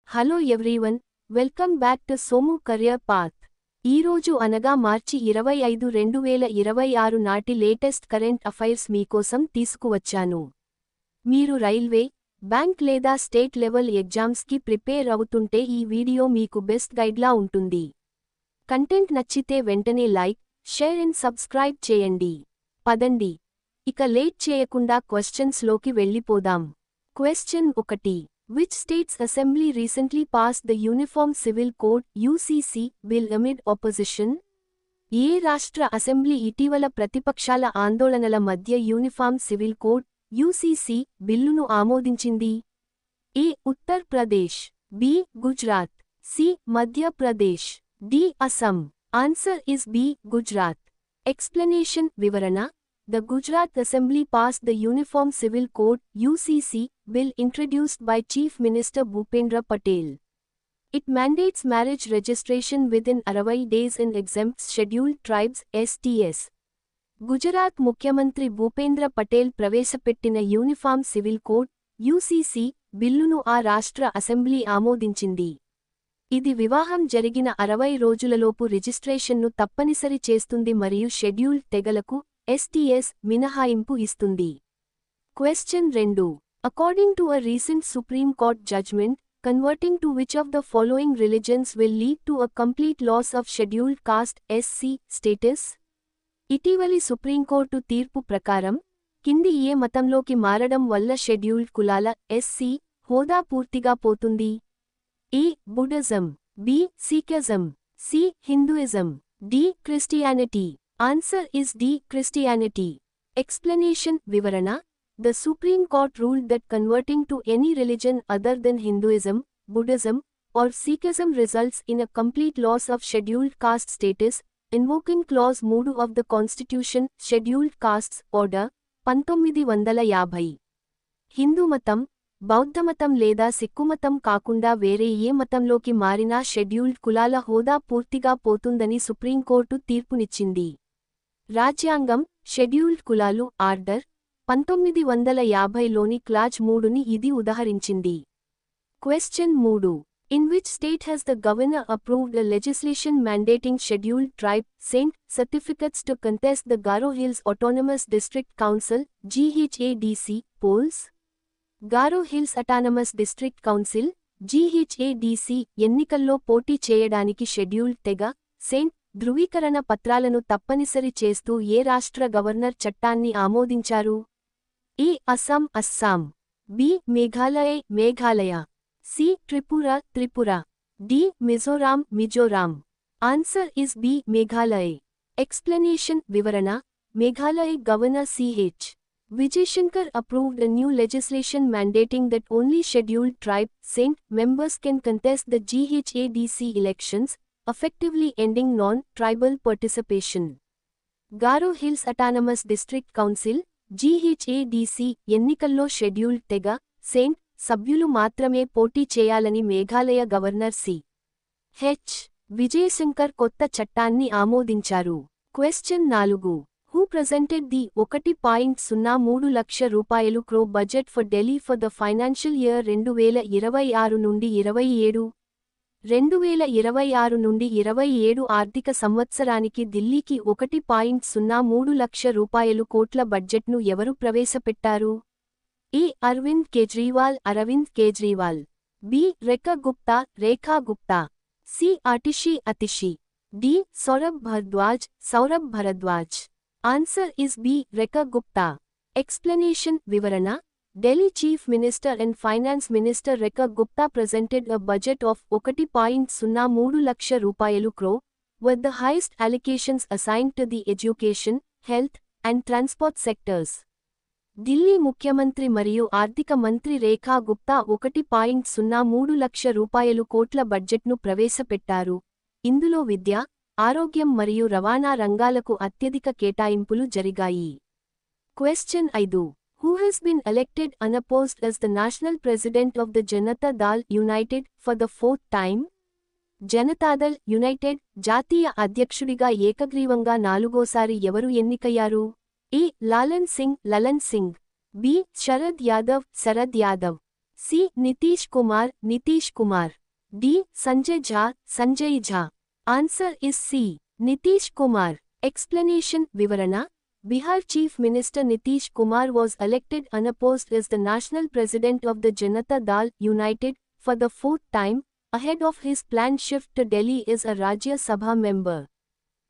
Hello everyone, welcome back to Somu career path. ఈరోజు అనగా మార్చి 25, 2026 నాటి లేటెస్ట్ కరెంట్ అఫైర్స్ మీకోసం తీసుకువచ్చాను. మీరు రైల్వే, బ్యాంక్ లేదా స్టేట్ లెవెల్ ఎగ్జామ్స్కి ప్రిపేర్ అవుతుంటే ఈ వీడియో మీకు బెస్ట్ గైడ్లా ఉంటుంది. కంటెంట్ నచ్చితే వెంటనే లైక్, షేర్ అండ్ సబ్స్క్రైబ్ చేయండి. పదండి, ఇక లేట్ చేయకుండా క్వశ్చన్స్లోకి వెళ్ళిపోదాం. Question 1. Which state's assembly recently passed the Uniform Civil Code (UCC) bill amid opposition? ఏ రాష్ట్ర అసెంబ్లీ ఇటీవల ప్రతిపక్షాల ఆందోళనల మధ్య యూనిఫామ్ సివిల్ కోడ్ (UCC) బిల్లును ఆమోదించింది? A. Uttar Pradesh, B. Gujarat, C. Madhya Pradesh, D. Assam. Answer is B. Gujarat. Explanation వివరణ. The Gujarat Assembly passed the Uniform Civil Code (UCC) bill introduced by Chief Minister Bhupendra Patel. It mandates marriage registration within 60 days and exempts scheduled tribes (STS). Gujarat ముఖ్యమంత్రి భూపేంద్ర పటేల్ ప్రవేశపెట్టిన uniform civil code (UCC) బిల్లును ఆ రాష్ట్ర assembly ఆమోదించింది. ఇది వివాహం జరిగిన 60 రోజులలోపు రిజిస్ట్రేషన్ను తప్పనిసరి చేస్తుంది మరియు షెడ్యూల్డ్ తెగలకు STS మినహాయింపు ఇస్తుంది. Question 2. According to a recent Supreme Court judgment, converting to which of the following religions will lead to a complete loss of scheduled caste (SC) status? ఇటీవలి సుప్రీంకోర్టు తీర్పు ప్రకారం, కింది ఏ మతంలోకి మారడం వల్ల షెడ్యూల్డ్ కులాల (SC) హోదా పూర్తిగా పోతుంది? A. Buddhism, B. Sikhism, C. Hinduism, D. Christianity. Answer is D. Christianity. Explanation వివరణ. The Supreme Court ruled that converting to any religion other than Hinduism, Buddhism, or Sikhism results in a complete loss of scheduled caste status, invoking Clause 3 of the Constitution, Scheduled Castes Order, 1950. హిందూమతం, బౌద్ధమతం లేదా సిక్కుమతం కాకుండా వేరే ఏ మతంలోకి మారినా scheduled కులాల హోదా పూర్తిగా పోతుందని సుప్రీంకోర్టు తీర్పునిచ్చింది. రాజ్యాంగం, షెడ్యూల్డ్ కులాలు ఆర్డర్, 1950లోని క్లాజ్ 3ని ఇది ఉదహరించింది. Question 3. In which state has the governor approved a legislation mandating scheduled tribe (SENT) certificates to contest the Garo Hills Autonomous District Council (GHADC) polls? Garo hills autonomous district council (GHADC) ఎన్నికల్లో పోటీ చేయడానికి scheduled తెగ (SENT) ధృవీకరణ పత్రాలను తప్పనిసరి చేస్తూ ఏ రాష్ట్ర governor చట్టాన్ని ఆమోదించారు? A. Assam Assam, B. Meghalaya Meghalaya, C. Tripura, D. Mizoram Mizoram. Answer is B. Meghalaya. Explanation వివరణ. Meghalaya governor C.H. Vijayashankar approved a new legislation mandating that only scheduled tribe (SENT) members can contest the GHADC elections, effectively ending non-tribal participation. Garo hills autonomous district council (GHADC) ఎన్నికల్లో scheduled తెగ (SENT) సభ్యులు మాత్రమే పోటీ చేయాలని Meghalaya governor C.H. Vijayashankar కొత్త చట్టాన్ని ఆమోదించారు. Question 4. Who presented the 1.03 lakh రూపాయలు crore budget for Delhi for the financial year 2026 నుండి 27? 2026 నుండి 27 ఆర్థిక సంవత్సరానికి ఢిల్లీకి 1.03 లక్ష రూపాయలు కోట్ల బడ్జెట్ను ఎవరు ప్రవేశపెట్టారు? A. Arvind Kejriwal, B. Rekha Gupta, C. Atishi, D. Saurabh Bharadwaj. Answer is B. Rekha Gupta. Explanation వివరణ. Delhi Chief Minister and Finance Minister Rekha Gupta presented a budget of 1.03 laksha rupayalu crore, with the highest allocations assigned to the education, health, and transport sectors. Delhi ముఖ్యమంత్రి మరియు ఆర్థిక మంత్రి రేఖా గుప్తా 1.03 లక్ష రూపాయలు కోట్ల బడ్జెట్ను ప్రవేశపెట్టారు. ఇందులో విద్య, ఆరోగ్యం మరియు రవాణా రంగాలకు అత్యధిక కేటాయింపులు జరిగాయి. Question 5. Who has been elected unopposed as the national president of the Janata Dal United for the 4th time? Janata Dal united జాతీయ అధ్యక్షుడిగా ఏకగ్రీవంగా 4వసారి ఎవరు ఎన్నికయ్యారు? A. Lalan Singh, B. Sharad Yadav, C. Nitish Kumar, Nitish Kumar. D. Sanjay Jha, Sanjay Jha. Answer is C. Nitish Kumar. Explanation వివరణ. Bihar Chief Minister Nitish Kumar was elected unopposed as the national president of the Janata Dal United for the fourth time, ahead of his planned shift to Delhi as a Rajya Sabha member.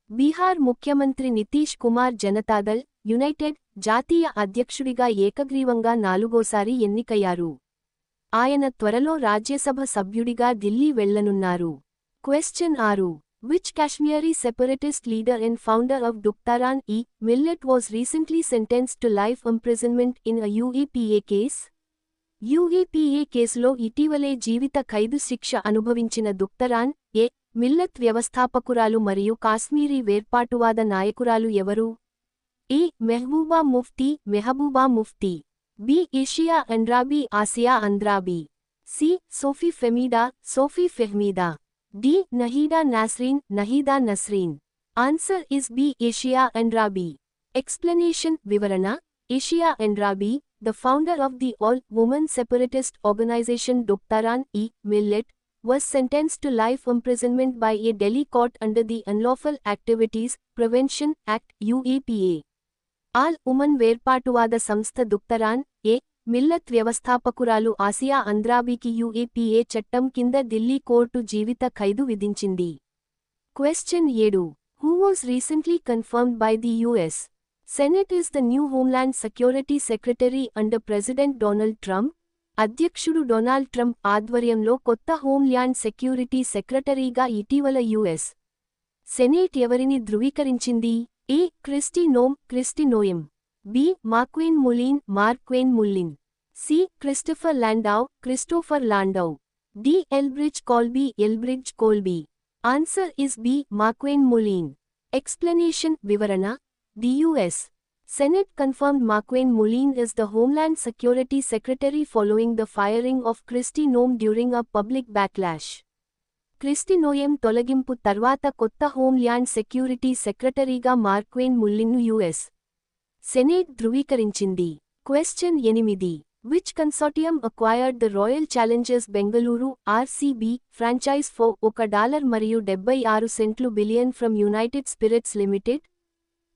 Bihar Mukhyamantri Nitish Kumar Janatadal United జాతీయ అధ్యక్షుడిగా ఏకగ్రీవంగా నాలుగోసారి ఎన్నికయ్యారు. ఆయన త్వరలో రాజ్యసభ సభ్యుడిగా Delhi వెళ్లనున్నారు. Question 6. Which Kashmiri separatist leader and founder of Duktaran-e-Millet was recently sentenced to life imprisonment in a UEPA case? UEPA కేసులో ఇటీవలే జీవిత ఖైదు శిక్ష అనుభవించిన దుక్తరాన్-ఎ-మిల్లత్ వ్యవస్థాపకురాలు మరియు కాశ్మీరీ వేర్పాటువాద నాయకురాలు ఎవరు? A. Mehbooba Mufti, Mehbooba Mufti. B. Asiya Andrabi, Asiya Andrabi. C. Sofi Fehmida, Sofi Fehmida. D. Nahida Nasreen, Nahida Nasreen. Answer is B. Asiya Andrabi. Explanation వివరణ. Asiya Andrabi, the founder of the all-woman separatist organization Duktaran-e-Millet, was sentenced to life imprisonment by a Delhi court under the Unlawful Activities Prevention Act UAPA. All woman వేర్పాటువాద సంస్థ Dukhtaran e Millat వ్యవస్థాపకురాలు Asia అంద్రాబీకి UAPA చట్టం కింద Delhi court జీవిత ఖైదు విధించింది. Question 7. Who was recently confirmed by the U.S. Senate is the new Homeland Security Secretary under President Donald Trump? అధ్యక్షుడు Donald Trump ఆధ్వర్యంలో కొత్త homeland security సెక్రటరీగా ఇటీవల యుఎస్ సెనేట్ ఎవరిని ధృవీకరించింది? A. Kristi Noem, Kristi Noem. B. Markwayne Mullin, Markwayne Mullin. C. Christopher Landau, Christopher Landau. D. Elbridge Colby, Elbridge Colby. Answer is B. Markwayne Mullin. Explanation వివరణ. The U.S. Senate confirmed Markwayne Mullin as the Homeland Security Secretary following the firing of Kristi Noem during a public backlash. Kristi Noem తొలగింపు తర్వాత కొత్త homeland security సెక్రటరీగా మార్క్వేన్ ముల్లిన్ను US senate ధృవీకరించింది. Question 8. Which consortium acquired the Royal Challengers Bengaluru (RCB) franchise for $1 మరియు 76 billion from United Spirits Limited?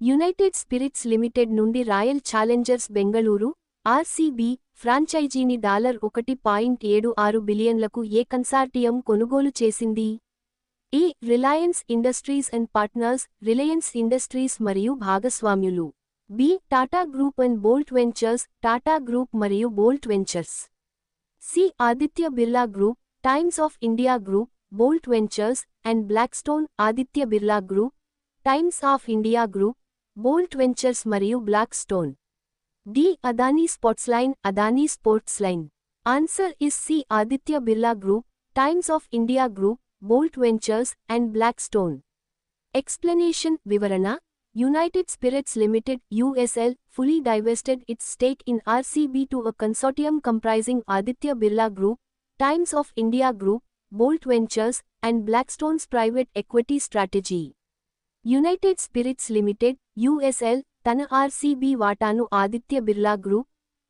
United Spirits Limited నుండి Royal Challengers Bengaluru RCB ఫ్రాంచైజీని $1.76 బిలియన్లకు ఏ కన్సార్టియం కొనుగోలు చేసింది? A. Reliance Industries and partners, Reliance Industries మరియు భాగస్వామ్యులు. B. Tata group and Bolt Ventures, Tata group మరియు Bolt Ventures. C. Aditya Birla group, Times of India group, Bolt Ventures and Blackstone. Aditya Birla group, Times of India group, Bolt Ventures మరియు Blackstone. D. Adani స్పోర్ట్స్లైన్, Adani Sportsline. Answer is C. Aditya Birla group, Times of India group, Bolt Ventures and Blackstone. Explanation వివరణ. United Spirits Limited (USL) fully divested its stake in RCB to a consortium comprising Aditya Birla Group, Times of India Group, Bolt Ventures, and Blackstone's private equity strategy. United Spirits Limited (USL) తన RCB వాటాను Aditya Birla group,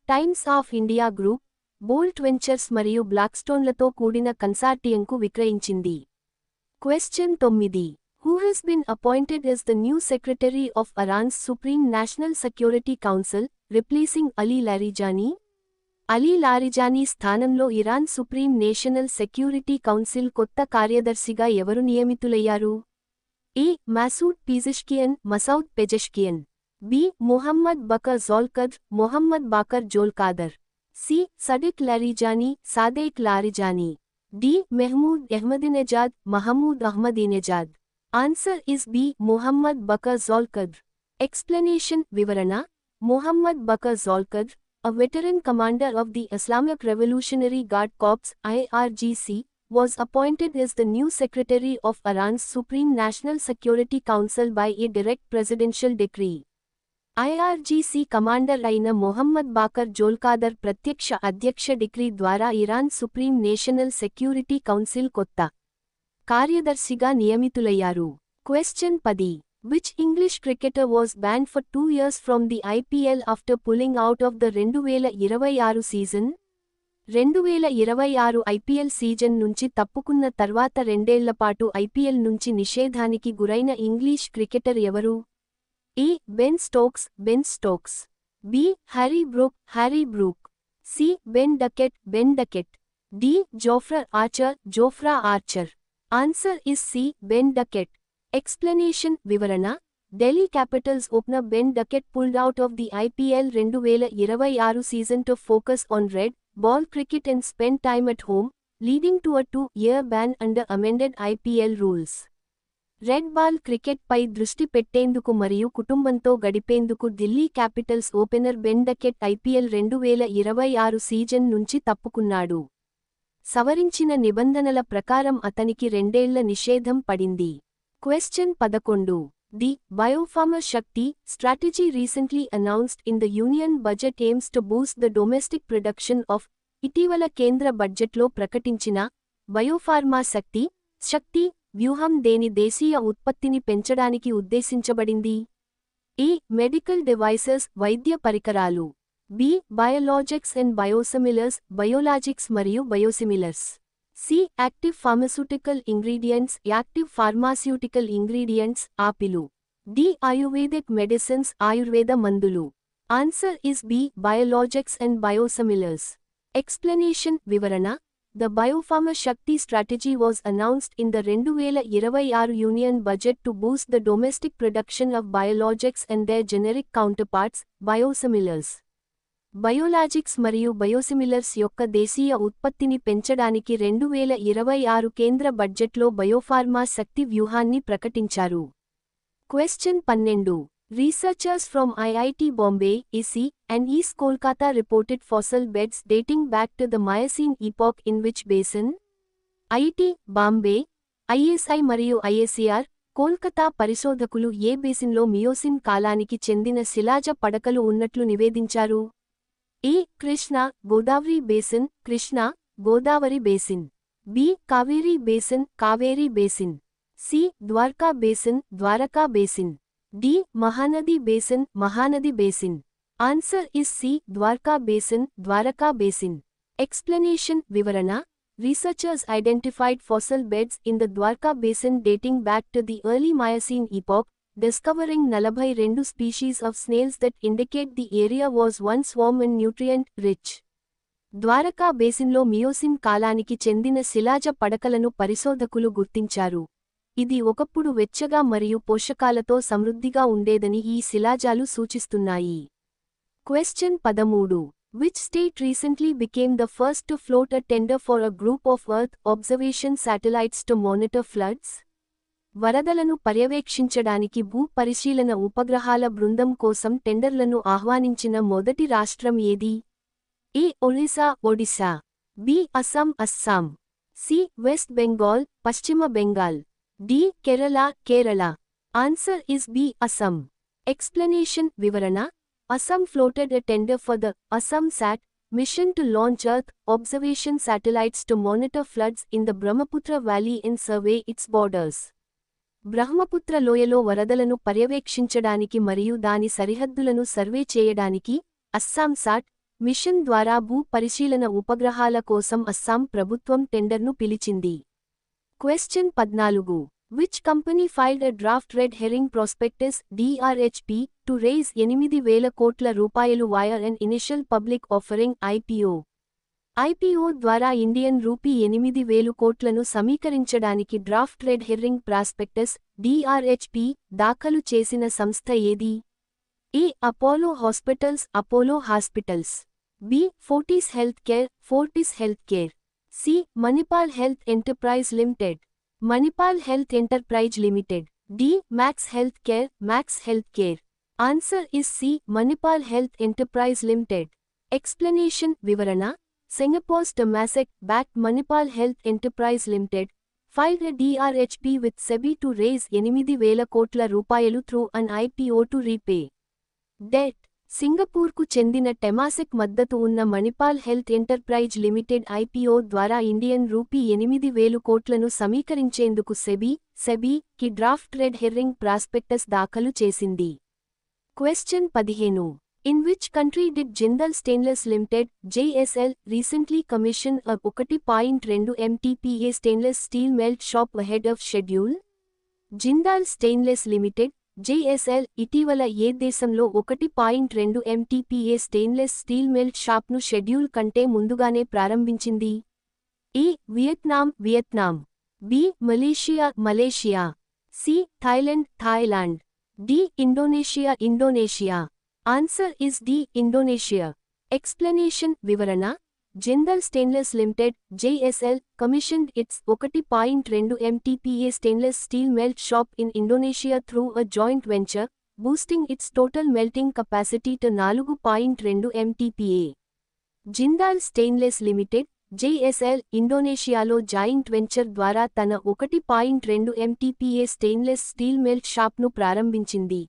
Times of India group, Bolt Ventures మరియు బ్లాక్స్టోన్లతో కూడిన కన్సార్టియంకు విక్రయించింది. Question 9. Who has been appointed as the new Secretary of Iran's Supreme National Security Council, replacing Ali Larijani? Ali Larijani స్థానంలో Iran supreme national security council కొత్త కార్యదర్శిగా ఎవరు నియమితులయ్యారు? A. Masoud Pezeshkian, Masoud Pezeshkian. B. Muhammad Bagher Zolghadr, Mohammad Bagher Zolghadr. C. Sadegh Larijani, Sadegh Larijani. D. Mahmoud Ahmadinejad, Mahmoud Ahmadinejad. Answer is B. Muhammad Bagher Zolghadr. Explanation వివరణ. Muhammad Bagher Zolghadr, a veteran commander of the Islamic Revolutionary Guard Corps (IRGC), was appointed as the new Secretary of Iran's Supreme National Security Council by a direct presidential decree. IRGC commander అయిన Mohammed Bagher జోల్కాదర్ ప్రత్యక్ష అధ్యక్ష decree ద్వారా Iran supreme national security council కొత్త కార్యదర్శిగా నియమితులయ్యారు. Question 10. Which English cricketer was banned for 2 years from the IPL after pulling out of the 2026 season? 2026 IPL season నుంచి తప్పుకున్న తర్వాత రెండేళ్లపాటు IPL నుంచి నిషేధానికి గురైన ఇంగ్లీష్ క్రికెటర్ ఎవరు? A. Ben Stokes B. Harry Brook C. Ben Duckett D. Jofra Archer answer is C. Ben Duckett. Explanation వివరణ Delhi Capitals opener Ben Duckett pulled out of the IPL 2026 season to focus on red ball cricket and spend time at home, leading to a 2-year ban under amended IPL rules. Red ball cricket పై దృష్టి పెట్టేందుకు మరియు కుటుంబంతో గడిపేందుకు Delhi Capitals opener Ben Duckett IPL 2026 season నుంచి తప్పుకున్నాడు. సవరించిన నిబంధనల ప్రకారం అతనికి రెండేళ్ల నిషేధం పడింది. Question 11. The Biofarmer Shakti strategy recently announced in the Union budget aims to boost the domestic production of ఇటీవల కేంద్ర బడ్జెట్లో ప్రకటించిన బయోఫార్మా శక్తి వ్యూహం దేని దేశీయ ఉత్పత్తిని పెంచడానికి ఉద్దేశించబడింది? ఏ. మెడికల్ డివైసెస్ వైద్య పరికరాలు బి. బయోలాజిక్స్ అండ్ బయోలాజిక్స్ మరియు biosimilars C. Active pharmaceutical ingredients ఆపిలు డి. ఆయుర్వేదిక్ మెడిసిన్స్ ఆయుర్వేద మందులు answer is B. Biologics and biosimilars. Explanation వివరణ The Biofarmer Shakti strategy was announced in the 2026 Union budget to boost the domestic production of biologics and their generic counterparts, biosimilars. Biologics మరియు biosimilars యొక్క దేశీయ ఉత్పత్తిని పెంచడానికి 2026 కేంద్ర బడ్జెట్లో biopharma శక్తి వ్యూహాన్ని ప్రకటించారు. Question 12. Researchers from IIT Bombay, ISI, and East Kolkata reported fossil beds dating back to the Miocene epoch in which basin? IIT, Bombay, ISI మరియు ISCR, కోల్కతా పరిశోధకులు ఏ బేసిన్లో మియోసిన్ కాలానికి చెందిన శిలాజ పడకలు ఉన్నట్లు నివేదించారు? A. Krishna Godavari basin B. Kaveri basin C. Dwarka basin D. Mahanadi basin answer is C. Dwarka basin. Explanation వివరణ Researchers identified fossil beds in the Dwarka basin dating back to the early Miocene epoch, discovering 42 species of snails that indicate the area was once warm and nutrient-rich. Dwarka బేసిన్లో Miocene కాలానికి చెందిన శిలాజ పడకలను పరిశోధకులు గుర్తించారు. ఇది ఒకప్పుడు వెచ్చగా మరియు పోషకాలతో సమృద్ధిగా ఉండేదని ఈ శిలాజాలు సూచిస్తున్నాయి. Question 13. Which state recently became the first to float a tender for a group of Earth observation satellites to monitor floods? వరదలను పర్యవేక్షించడానికి భూ పరిశీలన ఉపగ్రహాల బృందం కోసం టెండర్లను ఆహ్వానించిన మొదటి రాష్ట్రం ఏది? A. Odisha B. Assam C. West Bengal పశ్చిమ Bengal D. Kerala answer is B. Assam. Explanation వివరణ Assam floated a tender for the AssamSat mission to launch Earth observation satellites to monitor floods in the Brahmaputra Valley and survey its borders. Brahmaputra లోయలో వరదలను పర్యవేక్షించడానికి మరియు దాని సరిహద్దులను survey చేయడానికి అస్సాంసాట్ machine ద్వారా భూ పరిశీలన ఉపగ్రహాల కోసం అస్సాం ప్రభుత్వం టెండర్ను పిలిచింది. Question 14. Which company filed a draft red herring prospectus (DRHP) to raise 8,000 కోట్ల రూపాయలు via an initial public offering (IPO)? IPO ద్వారా ఇండియన్ రూపీ 8,000 కోట్లను సమీకరించడానికి draft red herring prospectus (DRHP) దాఖలు చేసిన సంస్థ ఏది? A. Apollo Hospitals B. Fortis Healthcare C. Manipal health enterprise limited D. Max Healthcare answer is C. Manipal health enterprise limited. Explanation వివరణ Singapore's Temasek-backed Manipal Health Enterprise Limited filed a DRHP with SEBI to raise 8,000 కోట్ల రూపాయలు through an IPO to repay debt. సింగపూర్కు చెందిన Temasek మద్దతు ఉన్న Manipal health enterprise limited IPO ద్వారా Indian rupee 8,000 కోట్లను సమీకరించేందుకు SEBI కి draft red herring prospectus దాఖలు చేసింది. Question 15. In which country did Jindal Stainless Limited, JSL, recently commission a 1.2 MTPA stainless steel melt shop ahead of schedule? Jindal stainless limited, JSL, ఇటీవల ఏ దేశంలో 1.2 MTPA stainless steel melt షాప్ను schedule కంటే ముందుగానే ప్రారంభించింది? A. Vietnam, B. Malaysia, C. Thailand, D. Indonesia. Answer is D. Indonesia. Explanation వివరణ. Jindal stainless limited, JSL, commissioned its 1.2 MTPA stainless steel melt shop in Indonesia through a joint venture, boosting its total melting capacity to 4.2 MTPA. Jindal stainless limited, JSL, ఇండోనేషియాలో joint venture ద్వారా తన 1.2 MTPA stainless steel melt షాప్ను ప్రారంభించింది.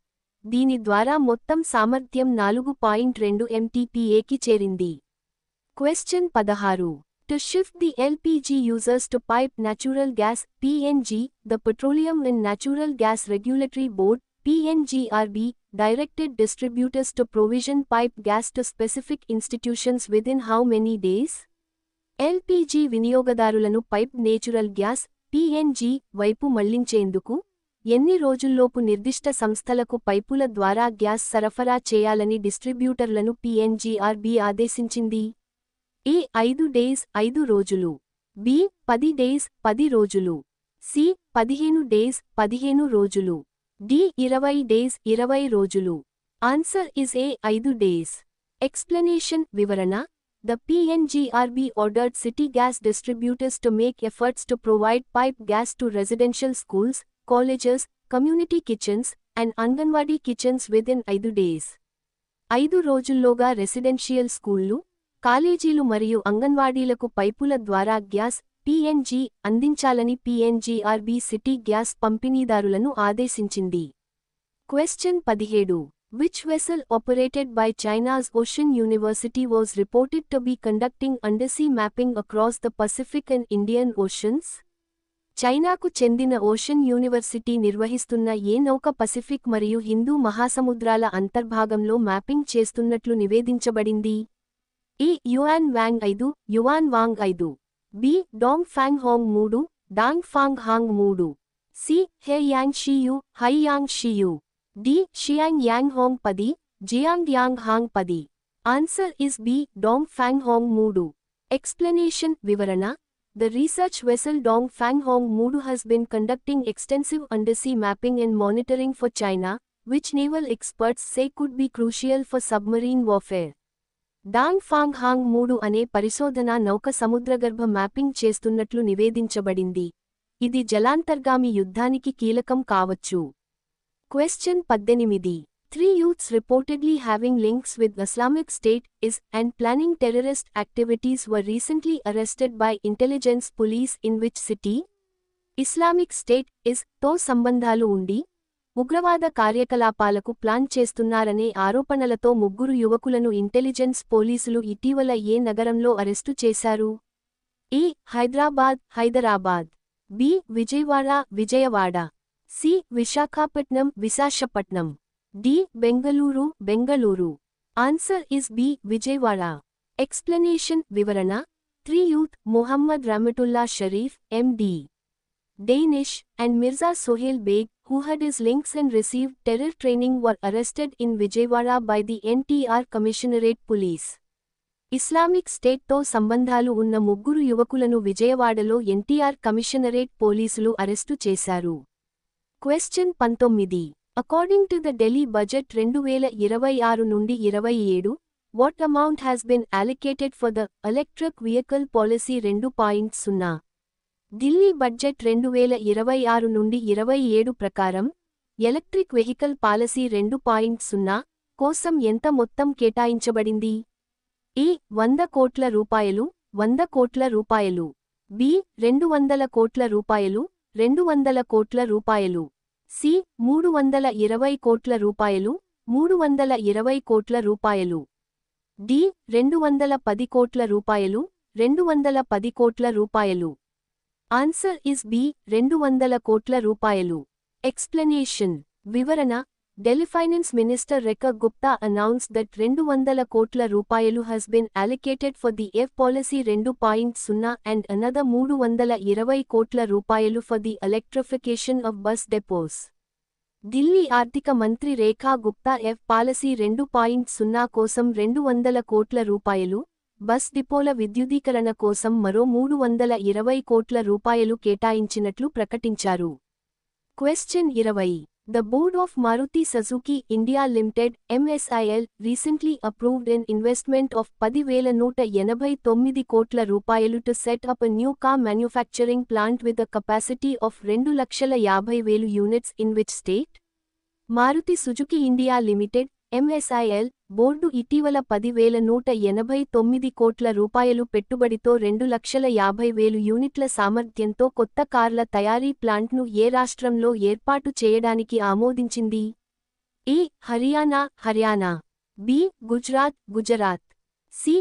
దీని ద్వారా మొత్తం సామర్థ్యం 4.2 MTPAకి చేరింది. Question 16. To shift the LPG users to pipe natural gas, PNG, the Petroleum and Natural Gas Regulatory Board, PNGRB, directed distributors to provision pipe gas to specific institutions within how many days? LPG వినియోగదారులను pipe natural gas, PNG, వైపు మళ్లించేందుకు ఎన్ని రోజుల్లోపు నిర్దిష్ట సంస్థలకు పైపుల ద్వారా gas సరఫరా చేయాలని డిస్ట్రిబ్యూటర్లను PNGRB ఆదేశించింది? ఏ. 5 డేస్ 5 రోజులు, బి. 10 డేస్ 10 రోజులు, సి. 15 డేస్ 15 రోజులు, డి. 20 డేస్ 20 రోజులు. Answer is a. 5 days. Explanation వివరణ. The PNGRB ordered city gas distributors to make efforts to provide pipe gas to residential schools, colleges, community kitchens, and Anganwadi kitchens within 5 days. 5 రోజుల్లోగా residential స్కూళ్లు, కాలేజీలు మరియు అంగన్వాడీలకు పైపుల ద్వారా gas, PNG, అందించాలని PNGRB city gas పంపిణీదారులను ఆదేశించింది. Question 17. Which vessel operated by China's Ocean University was reported to be conducting undersea mapping across the Pacific and Indian Oceans? చైనాకు చెందిన ocean university నిర్వహిస్తున్న ఏ నౌక పసిఫిక్ మరియు హిందూ మహాసముద్రాల అంతర్భాగంలో మ్యాపింగ్ చేస్తున్నట్లు నివేదించబడింది? A. Yuan Wang 5, B. Dong Fang Hong 3, Dong Fang Hong 3, C. Hai Yang Shiyou, D. Xiang Yang Hong 10, Xiang Yang Hong 10. Answer is B. Dong Fang Hong 3. Explanation వివరణ. The research vessel Dong Fang Hong 3 has been conducting extensive undersea mapping and monitoring for China, which naval experts say could be crucial for submarine warfare. Dong Fang Hong 3 అనే పరిశోధనా నౌక సముద్రగర్భ mapping చేస్తున్నట్లు నివేదించబడింది. ఇది జలాంతర్గామి యుద్ధానికి కీలకం కావచ్చు. Question 18. 3 youths reportedly having links with Islamic State, IS, and planning terrorist activities were recently arrested by intelligence police in which city? Islamic State, IS, తో సంబంధాలు ఉండి ఉగ్రవాద కార్యకలాపాలకు ప్లాన్ చేస్తున్నారనే ఆరోపణలతో 3 యువకులను ఇంటెలిజెన్స్ పోలీసులు ఇటీవల ఏ నగరంలో అరెస్టు చేశారు? A. Hyderabad, B. Vijayawada, C. Visakhapatnam, D. Bengaluru. Answer is B. Vijayawada. Explanation వివరణ. 3 youth, Mohammad Rahmatullah Sharif, MD, Danish, and Mirza Sohail Beg, who had his links and received terror training, were arrested in Vijayawada by the NTR Commissionerate Police. Islamic స్టేట్తో సంబంధాలు ఉన్న 3 యువకులను విజయవాడలో NTR commissionerate పోలీసులు arrest చేశారు. Question 19. According to the Delhi budget 2026 నుండి 27, what amount has been allocated for the electric vehicle policy 2.0? Delhi budget 2026 నుండి 27 ప్రకారం ఎలక్ట్రిక్ వెహికల్ పాలసీ 2.0 కోసం ఎంత మొత్తం కేటాయించబడింది? ఏ. 100 కోట్ల రూపాయలు, బి. 200 కోట్ల రూపాయలు, సి. 320 కోట్ల రూపాయలు, 320 కోట్ల రూపాయలు, డి. 210 కోట్ల రూపాయలు, 210 కోట్ల రూపాయలు. Answer is B. 200 కోట్ల రూపాయలు. ఎక్స్ప్లనేషన్ వివరణ. Delhi Finance Minister Rekha Gupta announced that 200 కోట్ల రూపాయలు has been allocated for the F policy 2.0 and another 320 కోట్ల రూపాయలు for the electrification of bus depots. Delhi ఆర్థిక మంత్రి రేఖా గుప్తా ఎఫ్ పాలసీ 2.0 కోసం 200 కోట్ల రూపాయలు, బస్ డిపోల విద్యుదీకరణ కోసం మరో 320 కోట్ల రూపాయలు కేటాయించినట్లు ప్రకటించారు. Question 20. The Board of Maruti Suzuki India Limited (MSIL) recently approved an investment of 10,189 కోట్ల రూపాయలు to set up a new car manufacturing plant with a capacity of 2,50,000 units in which state? Maruti Suzuki India Limited (MSIL) board ఇటీవల 10,189 కోట్ల రూపాయలు పెట్టుబడితో 2,50,000 యూనిట్ల సామర్థ్యంతో కొత్త కార్ల తయారీ ప్లాంట్ను ఏ రాష్ట్రంలో ఏర్పాటు చేయడానికి ఆమోదించింది? A. Haryana B. Gujarat C.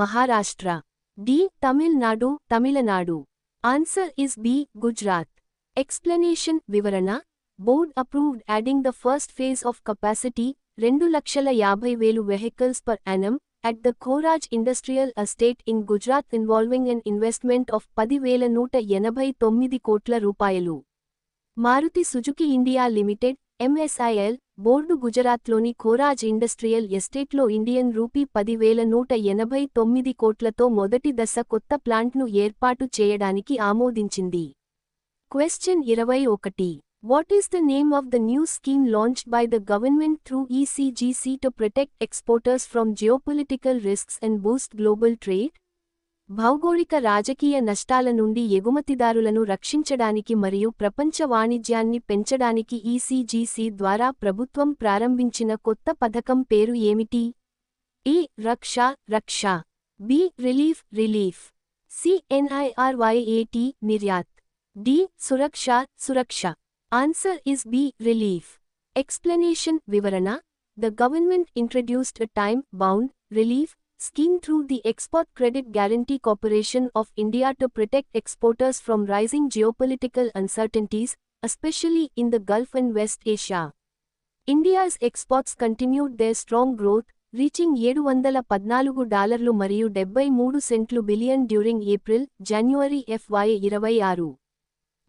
Maharashtra D. Tamil Nadu answer is B. Gujarat. Explanation వివరణ Board approved adding the first phase of capacity, 2,50,000 vehicles per annum, at the Khoraj Industrial Estate in Gujarat involving an investment of 10,189 కోట్ల రూపాయలు. Maruti Suzuki India Limited (MSIL) board గుజరాత్లోని Khoraj industrial ఎస్టేట్లో Indian rupee 10,189 కోట్లతో మొదటి దశ కొత్త ప్లాంట్ను ఏర్పాటు చేయడానికి ఆమోదించింది. Question 21. What is the name of the new scheme launched by the government through ECGC to protect exporters from geopolitical risks and boost global trade? భౌగోళిక రాజకీయ నష్టాల నుండి ఎగుమతిదారులను రక్షించడానికి మరియు ప్రపంచ వాణిజ్యాన్ని పెంచడానికి ECGC ద్వారా ప్రభుత్వం ప్రారంభించిన కొత్త పథకం పేరు ఏమిటి? A. Raksha B. Relief C. NIRYAT Niryat D. Suraksha Answer is B. Relief. Explanation వివరణ The government introduced a time-bound relief scheme through the Export Credit Guarantee Corporation of India to protect exporters from rising geopolitical uncertainties, especially in the Gulf and West Asia. India's exports continued their strong growth, reaching $714 మరియు 73 billion during April-January FY26.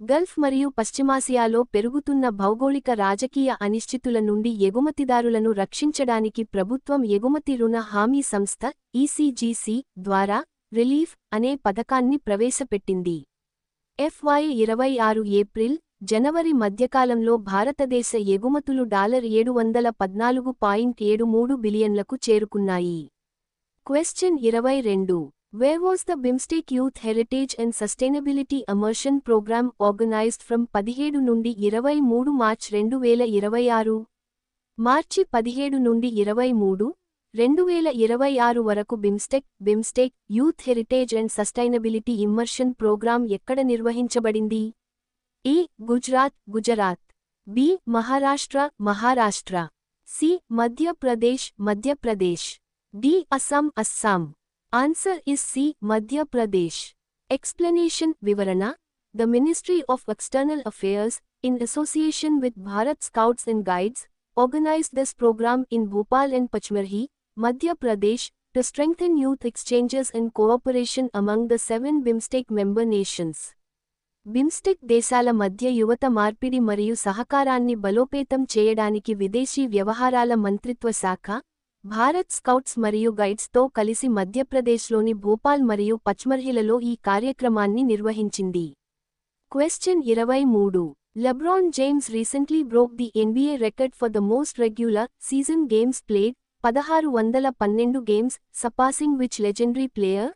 Gulf మరియు పశ్చిమాసియాలో పెరుగుతున్న భౌగోళిక రాజకీయ అనిశ్చితుల నుండి ఎగుమతిదారులను రక్షించడానికి ప్రభుత్వం ఎగుమతి రుణ హామీ సంస్థ ECGC ద్వారా రిలీఫ్ అనే పథకాన్ని ప్రవేశపెట్టింది. FY26 ఏప్రిల్-జనవరి మధ్యకాలంలో భారతదేశ ఎగుమతులు $714.73 బిలియన్లకు చేరుకున్నాయి. Question 22. Where was the BIMSTEC Youth Heritage and Sustainability Immersion Program organized from 17 నుండి 23 మార్చ్ 2026? మార్చి 17 నుండి 23, 2026 వరకు BIMSTEC youth heritage and sustainability immersion program ఎక్కడ నిర్వహించబడింది? A. Gujarat B. Maharashtra C. Madhya Pradesh D. Assam Answer is C. Madhya Pradesh. Explanation వివరణ The Ministry of External Affairs, in association with Bharat Scouts and Guides, organized this program in Bhopal and Pachmarhi, Madhya Pradesh, to strengthen youth exchanges and cooperation among the 7 BIMSTEC member nations. BIMSTEC దేశాల మధ్య యువత మార్పిడి మరియు సహకారాన్ని బలోపేతం చేయడానికి విదేశీ వ్యవహారాల మంత్రిత్వ శాఖ, భారత్ స్కౌట్స్ మరియు గైడ్స్తో కలిసి మధ్యప్రదేశ్లోని భోపాల్ మరియు పచ్మర్హిలలో ఈ కార్యక్రమాన్ని నిర్వహించింది. Question 23. LeBron James recently broke the NBA record for the most regular season games played, 1612 games, surpassing which legendary player?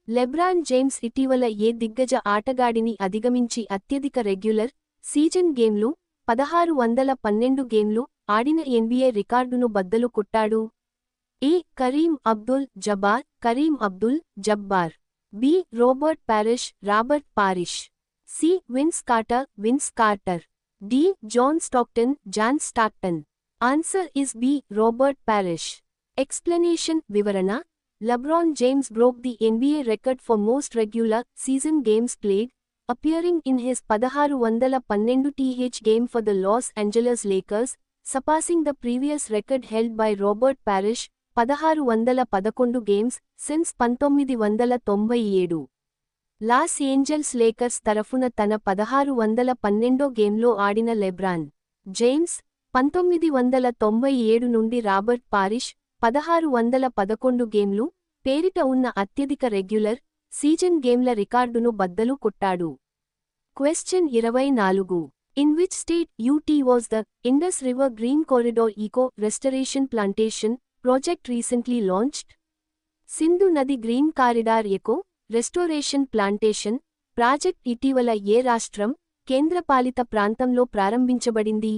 LeBron James ఇటీవల ఏ దిగ్గజ ఆటగాడిని అధిగమించి అత్యధిక రెగ్యులర్ సీజన్ గేమ్లు 1612 గేమ్లు ఆడిన NBA రికార్డును బద్దలు కొట్టాడు? A. Kareem Abdul Jabbar B. Robert Parish C. Vince Carter D. John Stockton answer is B. Robert Parish. Explanation వివరణ LeBron James broke the NBA record for most regular season games played, appearing in his 1612th game for the Los Angeles Lakers, surpassing the previous record held by Robert Parrish, 1611 games, since 1997. Los Angeles Lakers తరఫున తన 1612 గేమ్లో ఆడిన LeBron James, 1997 నుండి Robert perish, 1611 గేమ్లు, పేరిట ఉన్న అత్యధిక regular season గేమ్ల రికార్డును బద్దలు కొట్టాడు. Question 24. In which state UT was the Indus River Green Corridor Eco Restoration Plantation project recently launched? Sindhu నది green corridor eco restoration plantation project ఇటీవల ఏ రాష్ట్రం, కేంద్రపాలిత ప్రాంతంలో ప్రారంభించబడింది?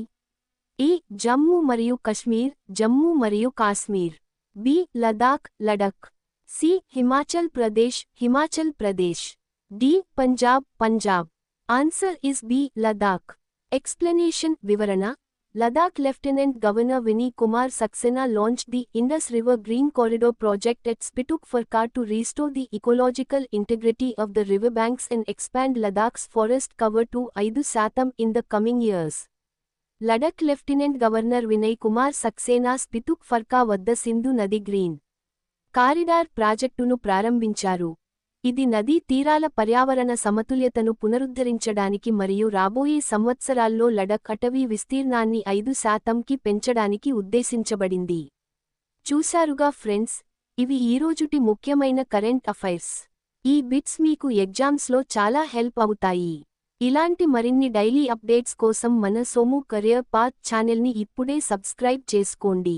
ఈ. జమ్మూ మరియు కశ్మీర్, జమ్మూ మరియు Kashmir. B. Ladakh, Ladakh. C. Himachal Pradesh, Himachal Pradesh. D. Punjab, Punjab. Answer is B. Ladakh. Explanation వివరణ. Ladakh Lieutenant Governor Vinay Kumar Saxena launched the Indus River Green Corridor project at Spituk Farka to restore the ecological integrity of the riverbanks and expand Ladakh's forest cover to 5% in the coming years. Ladakh Lieutenant Governor Vinay Kumar Saxena Spituk Farka వద్ద సింధు నది green corridor ప్రాజెక్టును ప్రారంభించారు. ఇది నదీ తీరాల పర్యావరణ సమతుల్యతను పునరుద్ధరించడానికి మరియు రాబోయే సంవత్సరాల్లో లడఖ్ అటవీ విస్తీర్ణాన్ని 5%కి పెంచడానికి ఉద్దేశించబడింది. చూశారుగా ఫ్రెండ్స్, ఇవి ఈరోజుటి ముఖ్యమైన కరెంట్ అఫైర్స్. ఈ బిట్స్ మీకు ఎగ్జామ్స్లో చాలా హెల్ప్ అవుతాయి. ఇలాంటి మరిన్ని డైలీ అప్డేట్స్ కోసం మన సోము కెరియర్ పాత్ ఛానల్ని ఇప్పుడే సబ్స్క్రైబ్ చేసుకోండి.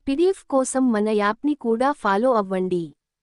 పీడిఎఫ్ కోసం మన యాప్ని కూడా ఫాలో అవ్వండి.